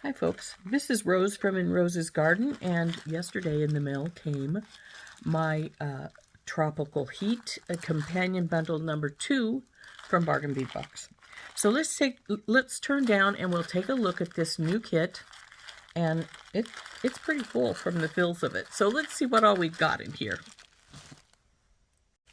Hi folks, this is Rose from In Rose's Garden, and yesterday in the mail came my Tropical Heat companion bundle number 2 from Bargain Bead Box. So let's turn down and we'll take a look at this new kit, and it's pretty full from the fills of it. So let's see what all we've got in here.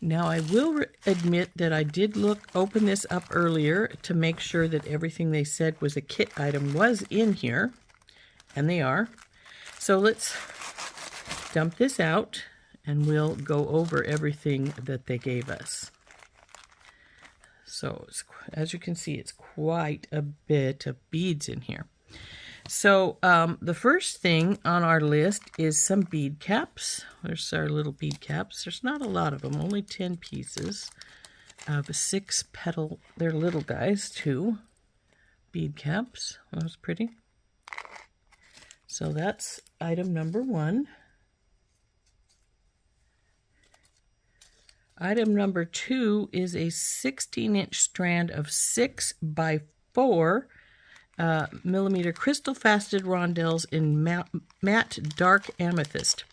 Now I will admit that I did open this up earlier to make sure that everything they said was a kit item was in here, and they are. So let's dump this out and we'll go over everything that they gave us. So as you can see, it's quite a bit of beads in here. So the first thing on our list is some bead caps. There's our little bead caps. There's not a lot of them, only 10 pieces of 6 petal. They're little guys too. Bead caps. That's pretty. So that's item number 1. Item number 2 is a 16-inch strand of 6 by 4 millimeter crystal faceted rondelles in matte dark amethyst.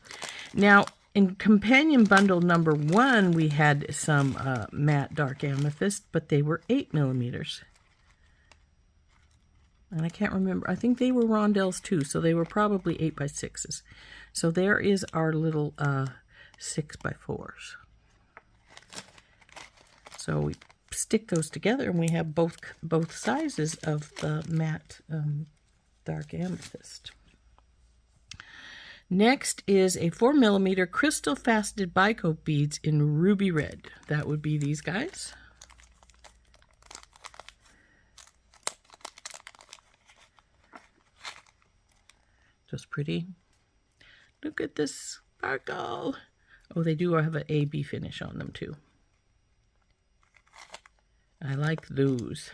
Now in companion bundle number 1 we had some matte dark amethyst, but they were 8 millimeters, and I can't remember, I think they were rondelles too, so they were probably 8 by 6s. So there is our little 6 by 4s. So we stick those together and we have both sizes of the matte dark amethyst. Next is a 4 millimeter crystal faceted bicoat beads in ruby red. That would be these guys. Just pretty. Look at this sparkle. Oh, they do have an AB finish on them too. I like those.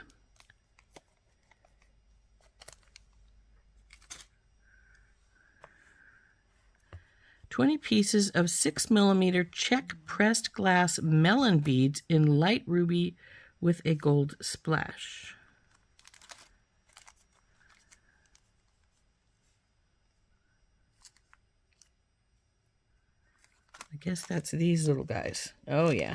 $20 pieces of 6 millimeter check pressed glass melon beads in light ruby with a gold splash. I guess that's these little guys. Oh yeah.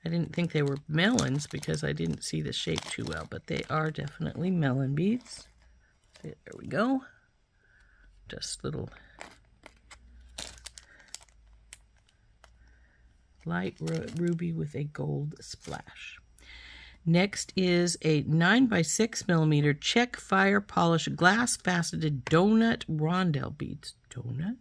I didn't think they were melons because I didn't see the shape too well, but they are definitely melon beads. There we go. Just little light ruby with a gold splash. Next is a 9 by 6 millimeter check fire polish glass faceted donut rondelle beads. Donut?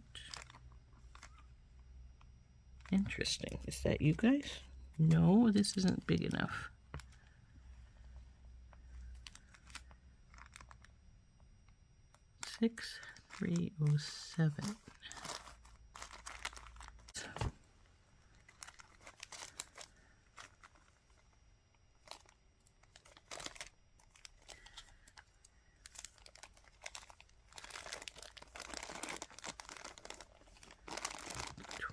Interesting. Is that you guys? No, this isn't big enough. $6,307.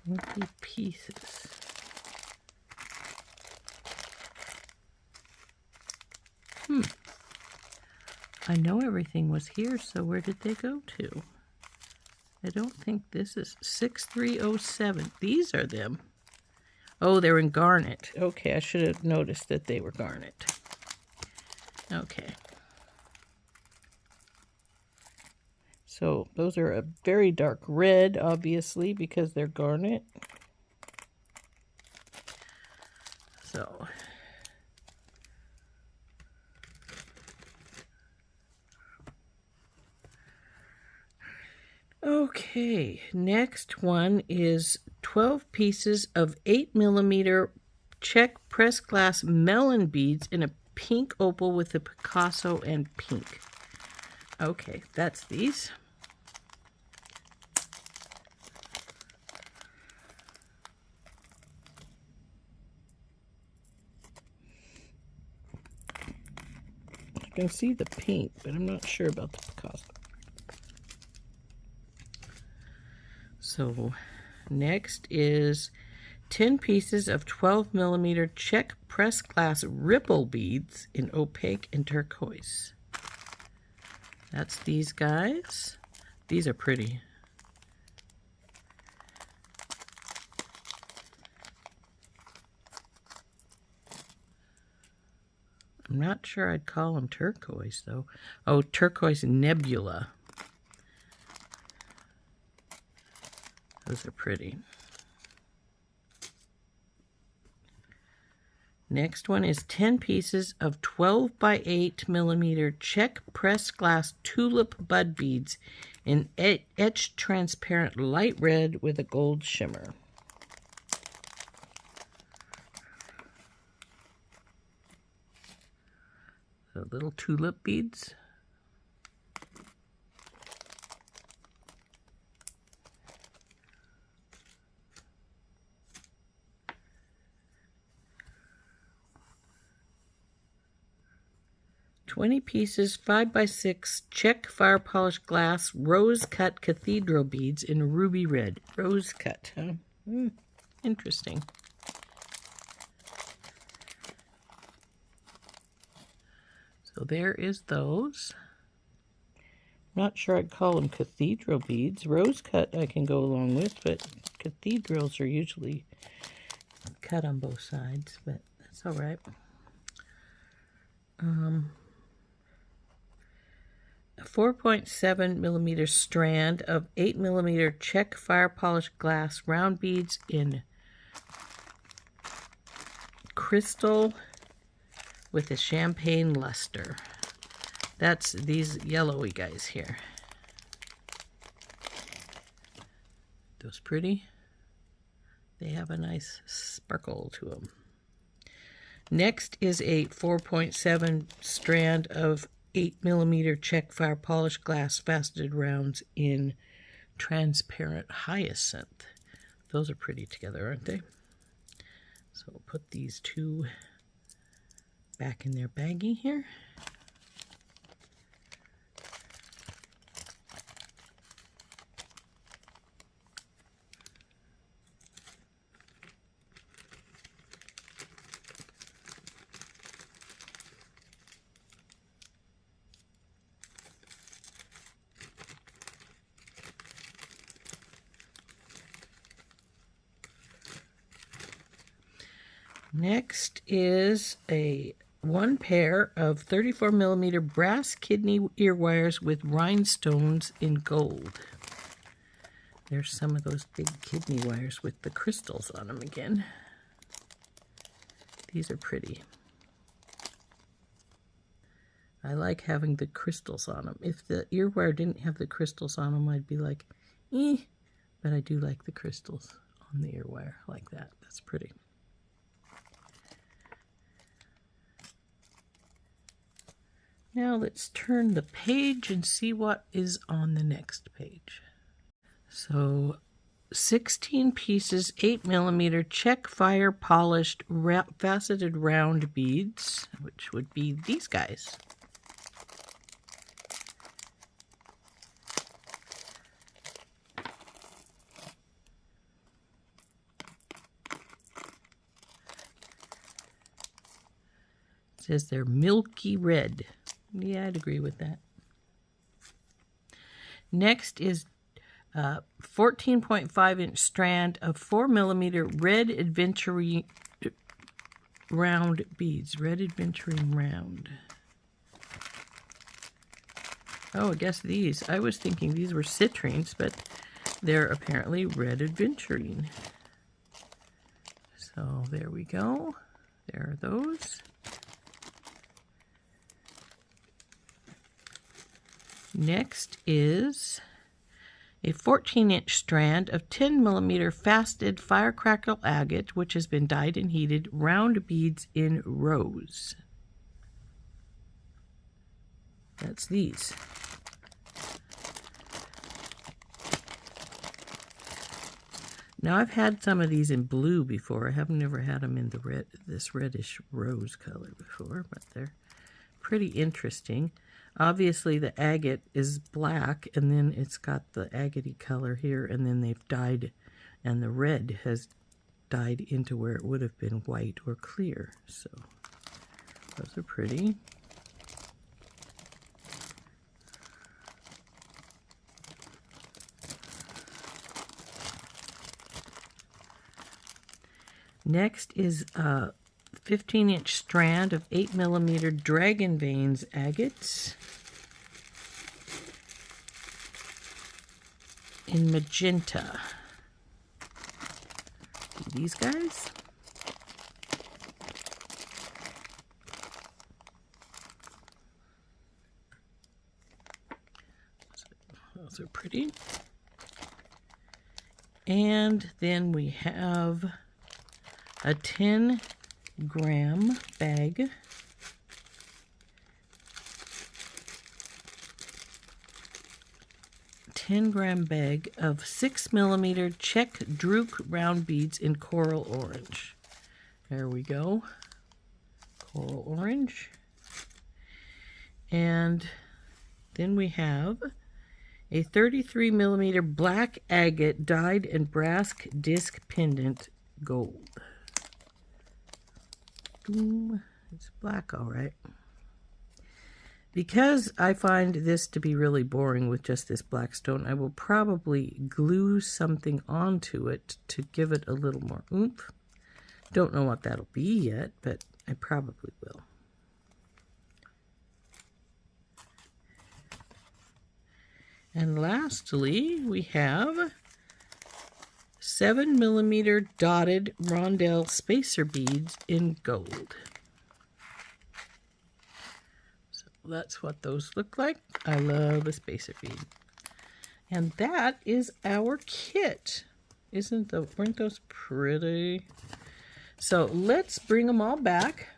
$20 pieces. I know everything was here, so where did they go to? I don't think this is 6307. These are them. Oh, they're in garnet. Okay, I should have noticed that they were garnet. Okay. So those are a very dark red, obviously, because they're garnet. So okay, next one is 12 pieces of 8 millimeter check pressed glass melon beads in a pink opal with a Picasso and pink. Okay, that's these. I can see the pink, but I'm not sure about the Picasso. So next is 10 pieces of 12 millimeter check pressed glass ripple beads in opaque and turquoise. That's these guys. These are pretty. I'm not sure I'd call them turquoise, though. Oh, turquoise nebula. Those are pretty. Next one is 10 pieces of 12 by 8 millimeter Czech pressed glass tulip bud beads in etched transparent light red with a gold shimmer. So little tulip beads. "20 pieces, 5 by 6 Czech fire polished glass rose cut cathedral beads in ruby red." Rose cut, huh? Interesting. So there is those. Not sure I'd call them cathedral beads. Rose cut I can go along with, but cathedrals are usually cut on both sides, but that's all right. A 4.7 millimeter strand of 8 millimeter Czech fire polished glass round beads in crystal with a champagne luster. That's these yellowy guys here. Those pretty? They have a nice sparkle to them. Next is a 4.7 strand of 8 millimeter Czech fire polished glass faceted rounds in transparent hyacinth. Those are pretty together, aren't they? So we'll put these two back in their baggie here. Next is one pair of 34 millimeter brass kidney ear wires with rhinestones in gold. There's some of those big kidney wires with the crystals on them again. These are pretty. I like having the crystals on them. If the ear wire didn't have the crystals on them, I'd be like, eh. But I do like the crystals on the ear wire like that. That's pretty. Now let's turn the page and see what is on the next page. So 16 pieces, 8 millimeter Czech fire polished faceted round beads, which would be these guys. It says they're milky red. Yeah, I'd agree with that. Next is 14.5 inch strand of 4 millimeter red adventuring round beads. Red adventuring round. Oh, I guess these. I was thinking these were citrines, but they're apparently red adventuring. So there we go. There are those. Next is a 14-inch strand of 10 millimeter faceted firecrackle agate, which has been dyed and heated, round beads in rose. That's these. Now I've had some of these in blue before. I have never had them in the red, this reddish rose color before, but they're pretty interesting. Obviously the agate is black, and then it's got the agate color here, and then they've dyed, and the red has dyed into where it would have been white or clear. So those are pretty. Next is a 15-inch strand of 8mm dragon veins agates in magenta. These guys. Those are pretty. And then we have a 10-gram bag . 10-gram bag of 6mm check drook round beads in coral orange. There we go. Coral orange. And then we have a 33mm black agate dyed and brass disc pendant gold. It's black, all right. Because I find this to be really boring with just this black stone, I will probably glue something onto it to give it a little more oomph. Don't know what that'll be yet, but I probably will. And lastly, we have 7mm dotted rondelle spacer beads in gold. So that's what those look like. I love a spacer bead. And that is our kit. Weren't those pretty? So let's bring them all back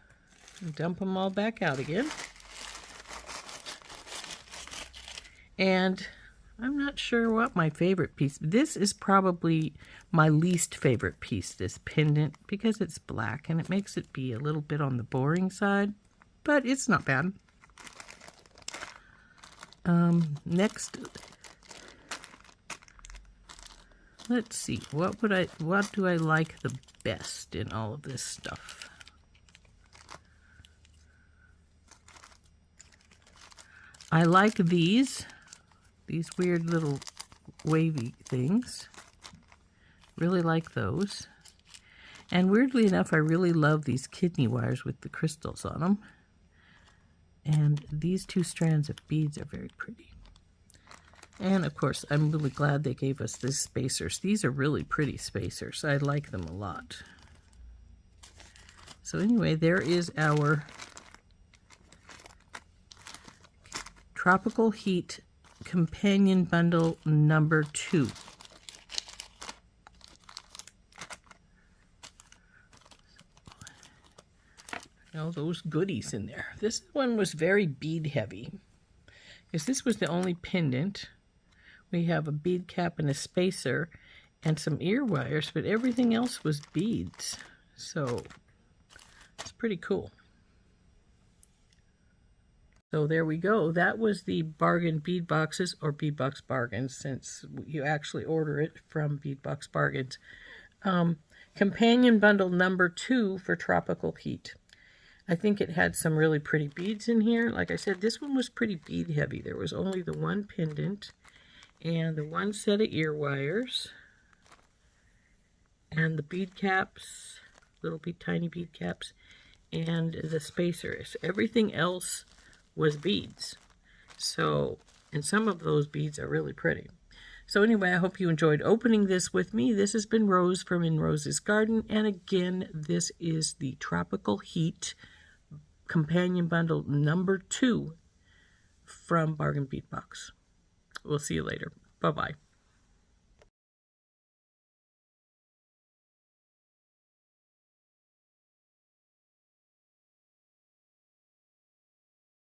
and dump them all back out again. And I'm not sure what my favorite piece. This is probably my least favorite piece, this pendant, because it's black and it makes it be a little bit on the boring side, but it's not bad. Next, let's see, what do I like the best in all of this stuff? I like these weird little wavy things. Really like those. And weirdly enough, I really love these kidney wires with the crystals on them. And these two strands of beads are very pretty. And of course, I'm really glad they gave us these spacers. These are really pretty spacers. I like them a lot. So anyway, there is our Tropical Heat Companion Bundle number 2. All those goodies in there. This one was very bead heavy, because this was the only pendant. We have a bead cap and a spacer and some ear wires, but everything else was beads. So it's pretty cool. So there we go. That was the bargain bead boxes, or bead box bargains, since you actually order it from Bead Box Bargains. Companion bundle number 2 for Tropical Heat. I think it had some really pretty beads in here. Like I said, this one was pretty bead heavy. There was only the one pendant and the one set of ear wires and the bead caps, little tiny bead caps, and the spacers. Everything else was beads. So, and some of those beads are really pretty. So anyway, I hope you enjoyed opening this with me. This has been Rose from In Rose's Garden. And again, this is the Tropical Heat Companion Bundle number 2 from Bargain Bead Box. We'll see you later. Bye-bye.